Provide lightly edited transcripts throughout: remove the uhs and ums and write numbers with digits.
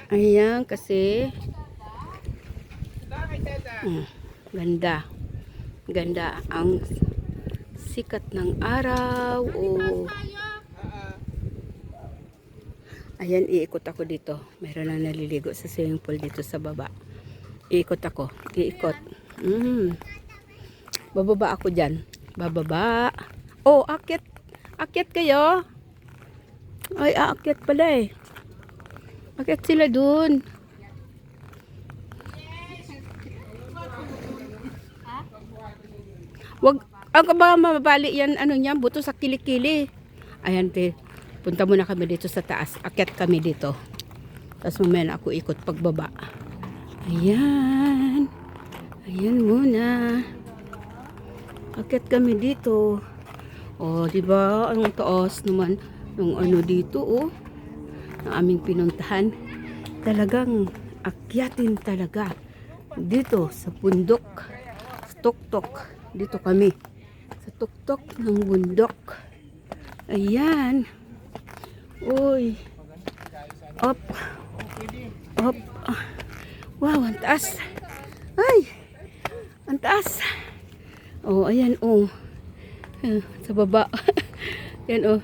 Ayan, kasi ganda. Ganda ang sikat ng araw. Oh. Ayan, iikot ako dito. Meron na naliligo sa swimming pool dito sa baba. Iikot ako. Iikot. Bababa ako dyan. Bababa. Oh, akyat. Akyat kayo. Ay, aakyat pala eh. Akyat sila dun. Wag, ang ba mababali yan, ano niya, buto sa kilikili. Ayan, te. Punta muna kami dito sa taas. Akyat kami dito. Tapos mamaya na ako ikot pagbaba. Ayan. Ayan muna. Akyat kami dito. Oh, di ba? Ang taas naman ng ano dito, oh. Ang aming pinuntahan. Talagang akyatin talaga. Dito sa bundok. Sa tuktok. Dito kami. Sa tuktok ng bundok. Ayan. Uy. Up. Up. Wow, ang taas. Ay. Ang taas. Oh, ayan, oh. Sa baba. Ayan, oh.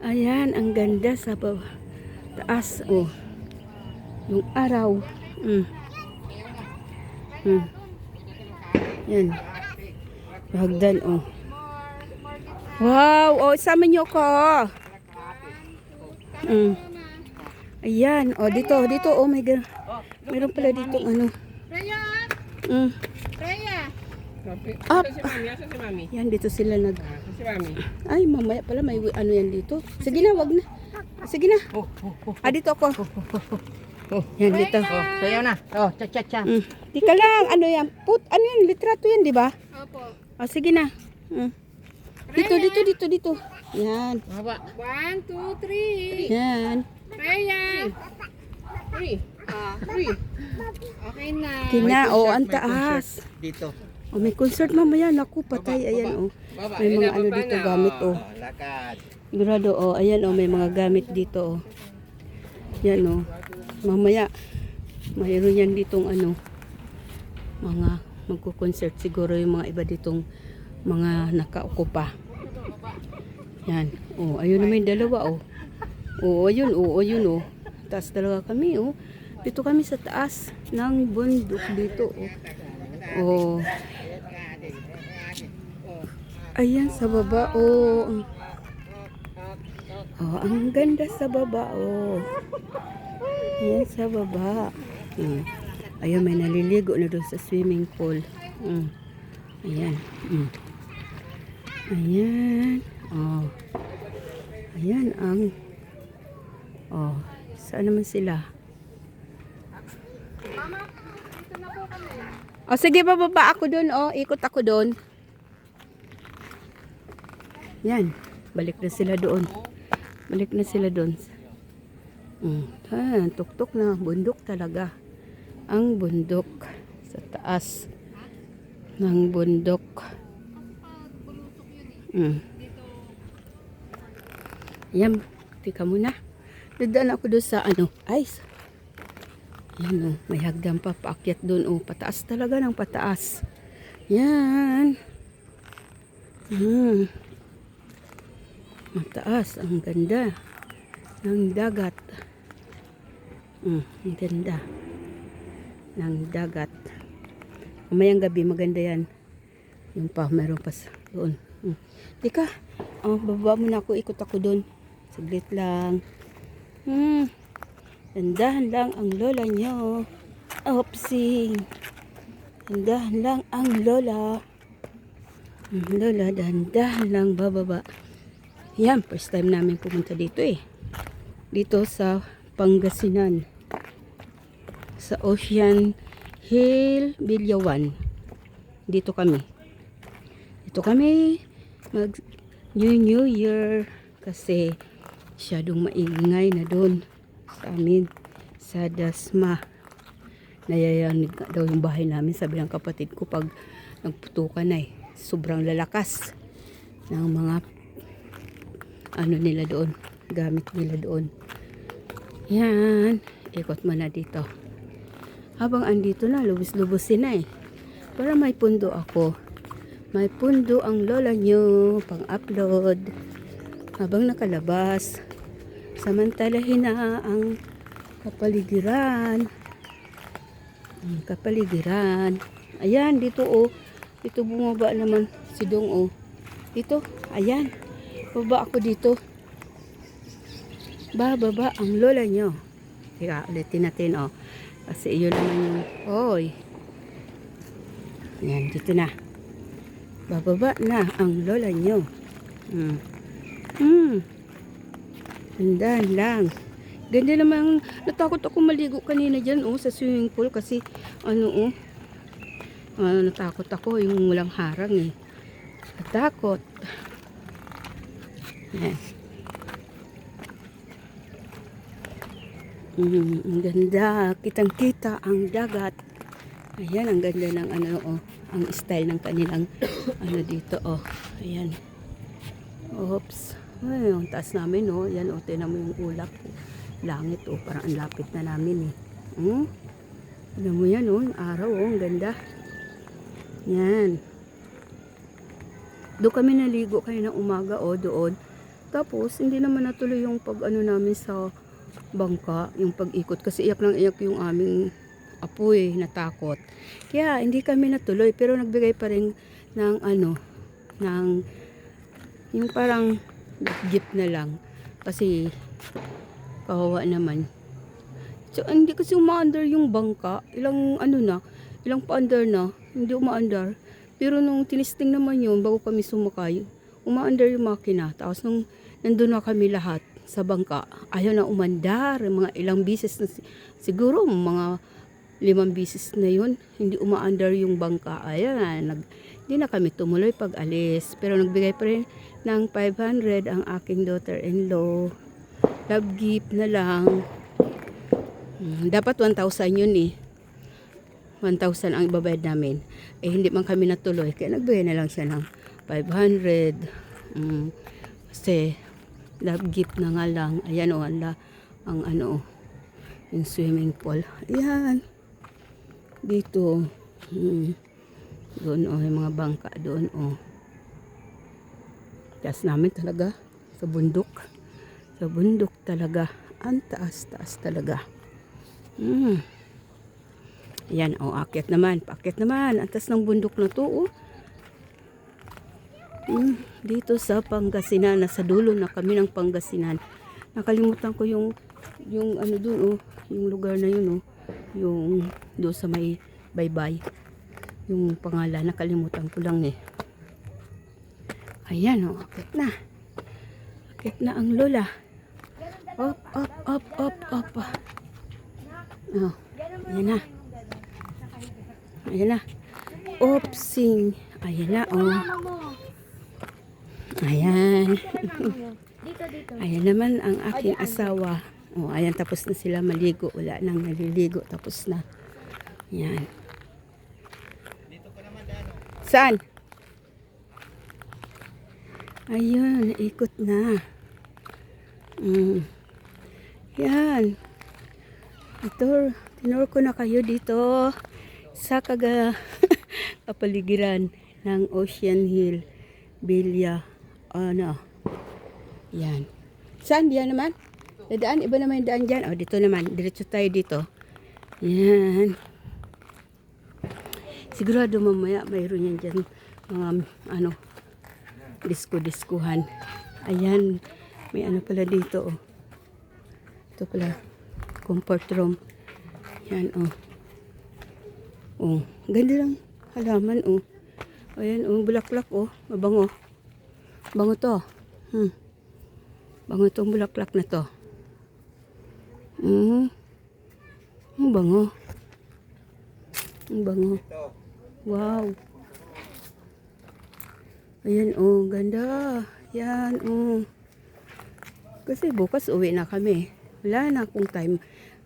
Ayan, ang ganda sa baba. Taas, oh. Yung araw. Yan. Hagdan, oh. Wow, oh, sama nyo ko. Ayan, oh, dito, oh, my God. Meron pala dito, ano. Raya! Raya! Up. Si Mami. Yan, dito sila nag... Si Mami. Ay, mamaya pala may ano yan dito. Sige na, wag na. Sige na. Dito ako. Yan, dito. Sayaw na. Cha-cha-cha. Tika lang, ano yan? Ano yan? Litrato yan, di ba? Opo. Sige na. Dito. Yan. Haba. 1, 2, 3. Yan. Raya! 3. Okay na. Kina, oh, ang taas. Dito. Oh, may concert mamaya. Naku, patay. Ayan, oh. May mga ano dito gamit, oh. Lakad. Sigurado, oh. Ayan, oh. May mga gamit dito, oh. Yan, oh. Mamaya, mayroon yan ditong ano. Mga magko-concert siguro yung mga iba ditong mga nakaukupa. Yan. Oh, ayun naman yung dalawa, oh. Oh, ayun, oh. Taas talaga kami, oh. Dito kami sa taas ng bundok dito, oh. Oh. Ayan sa baba, oh. Oh, ang ganda sa baba, oh. Ayan sa baba. Ayun, may naliligo na doon sa swimming pool. Ayan. Ayan. Oh. Ayan ang... Oh. Saan naman sila? Oh, sige, bababa ako doon, oh. Ikot ako doon. Yan. Balik na sila doon. Tuktok na. Bundok talaga. Ang bundok. Sa taas ng bundok. Yan. Tika muna. Dadaan ako doon sa ano. Ice. Yan, oh. May hagdan pa. Paakyat doon. Oh. Pataas talaga ng pataas. Yan. Mataas. Ang ganda ng dagat. Ang ganda ng dagat. Mamayang gabi maganda yan. Yung pa, meron pa doon. Tika, baba muna ako. Ikot ako doon. Saglit lang. Dandahan lang ang lola nyo. Opsing. Dandahan lang ang lola. Lola, dandahan lang bababa. Yan, first time namin pumunta dito eh. Dito sa Pangasinan. Sa Ocean Hill, Bilyawan. Dito kami. Mag New Year. Kasi masyadong maingay na doon sa amin. Sa Dasma. Nayayanig daw yung bahay namin. Sabi ng kapatid ko pag nagputukan na eh. Sobrang lalakas ng mga ano nila doon. Gamit nila doon. Yan. Ikot mo na dito. Habang andito na, lubos-lubosin na eh. Para may pundo ako. May pundo ang lola nyo pang-upload. Habang nakalabas. Samantalahin na ang kapaligiran. Ang kapaligiran. Ayan, dito oh. Dito bumaba naman si Dong oh. Dito, ayan. Baba ako dito. Bababa ang lola nyo. Teka, ulitin natin oh. Kasi iyon naman yung, oy. Ayan, dito na. Bababa na ang lola nyo. Ganda lang. Ganda naman. Natakot ako maligo kanina dyan oh, sa swimming pool kasi ano oh. Natakot ako yung walang harang eh. Natakot. Ayan. Ang ganda. Kitang-kita ang dagat. Ayan, ang ganda ng ano oh. Ang style ng kanilang ano dito oh. Ayan. Oops. Ay, ang taas namin oh. Ayan oh, tinan mo yung ulap oh. Langit oh. Parang ang lapit na namin eh. Alam mo yan oh. Yung araw oh. Ang ganda. Yan. Doon kami naligo kayo ng umaga oh. Doon. Tapos, hindi naman natuloy yung pag ano namin sa bangka, yung pag-ikot. Kasi iyak lang iyak yung aming apoy, natakot. Kaya, hindi kami natuloy. Pero nagbigay pa rin ng ano, ng, yung parang jeep na lang. Kasi, kawawa naman. So, hindi kasi uma-under yung bangka. Ilang ano na, ilang pa-under na. Hindi uma-under. Pero nung tinisting naman yun, bago kami sumakay, uma-under yung makina. Tapos nung nandun na kami lahat sa bangka, ayaw na umandar. Mga ilang bisis na, siguro mga 5 bisis na yun, hindi uma-under yung bangka. Ayan, hindi na kami tumuloy pag-alis. Pero nagbigay pa rin ng 500 ang aking daughter-in-law. Love gift na lang. Dapat 1,000 yun eh. 1,000 ang ibabayad namin. Eh, hindi man kami natuloy. Kaya nagbigay na lang siya ng 500. Kasi, love gift na nga lang. Ayan o, ang ano, yung swimming pool. Ayan. Dito. Doon o, yung mga bangka doon o. Taas namin talaga. Sa bundok. Sa bundok talaga. Ang taas-taas talaga. Ayan, oh, akyat naman. Paakyat naman. Ang taas ng bundok na to, oh. Dito sa Pangasinan. Nasa dulo na kami ng Pangasinan. Nakalimutan ko yung ano doon, oh. Yung lugar na yun, oh. Yung doon sa may baybay. Yung pangalan, nakalimutan ko lang, eh. Ayan, oh, akyat na. Akyat na ang lola. Up, up, up, up, up. Oh, ayan na. Ayan na. Oopsing. Ayan na, oh. Ayan. Ayan naman ang aking asawa. Oh, ayan, tapos na sila maligo. Wala nang naliligo. Tapos na. Ayan. Saan? Ayun, ikot na. Yan. Ito, tinuro ko na kayo dito sa kapaligiran ng Ocean Hill, Bilya, ano, yan. Saan? Diyan naman? Dadaan, iba naman yung daan dyan. O, dito naman, diretso tayo dito. Yan. Sigurado mamaya, mayroon yan dyan, mga, ano, disko-diskuhan. Ayan, may ano pala dito, oh. Ito pala, comfort room. Yan, oh. Oh, ganda lang halaman, oh. Ayan, oh, bulaklak, oh. Mabango. Bango to. Bango tong bulaklak na to. Ang bango. Ang bango. Wow. Ayan, oh, ganda. Yan, oh. Kasi bukas uwi na kami. Wala na akong time.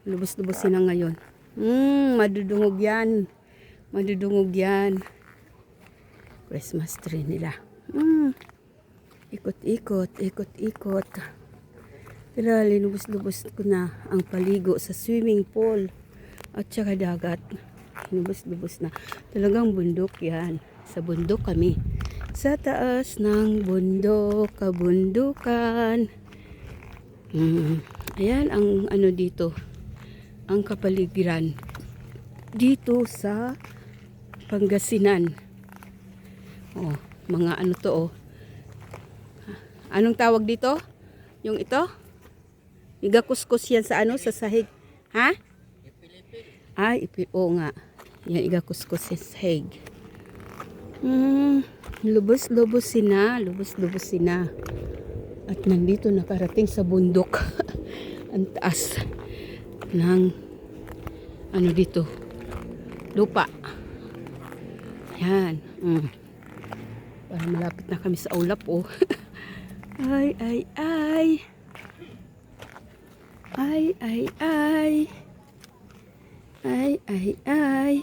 Lubos-lubosin na ngayon. Madudungog yan. Madudungog yan. Christmas tree nila. Ikot-ikot, ikot-ikot. Tara, linubos-lubos ko na ang paligo sa swimming pool at saka dagat. Linubos-lubos na. Talagang bundok yan. Sa bundok kami. Sa taas ng bundok, kabundukan. Ayan ang ano dito. Ang kapaligiran. Dito sa Pangasinan. Oh, mga ano to oh. Anong tawag dito? Yung ito? Igakuskus yan sa ano? Sa sahig. Ha? Ay, oo nga. Yan, igakuskus sa sahig. Lubos-lubosin na. Lubos-lubosin na. At nandito nakarating sa bundok. Ang taas ng ano dito? Lupa. Yan. Para malapit na kami sa ulap oh. Ay, ay, ay. Ay, ay, ay. Ay, ay, ay.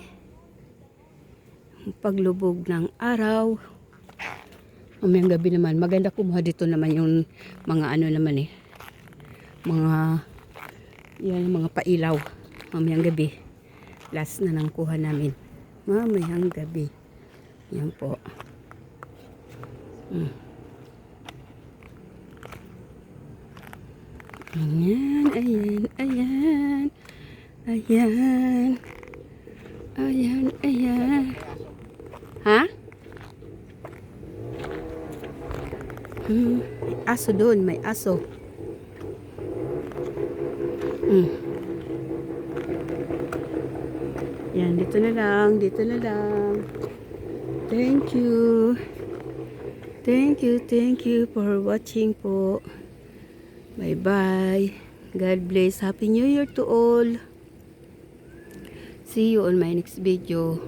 Ang paglubog ng araw. Mamayang gabi naman. Maganda kumuha dito naman yung mga ano naman eh. Yan, mga pailaw. Mamayang gabi. Last na nang kuha namin. Mamayang gabi. Yan po. Ayan, ayan, ayan. Ayan. Ayan, ayan. Ha? May aso doon, may aso. Yan, dito na lang, dito na lang. Thank you. Thank you for watching po. Bye-bye. God bless. Happy New Year to all. See you on my next video.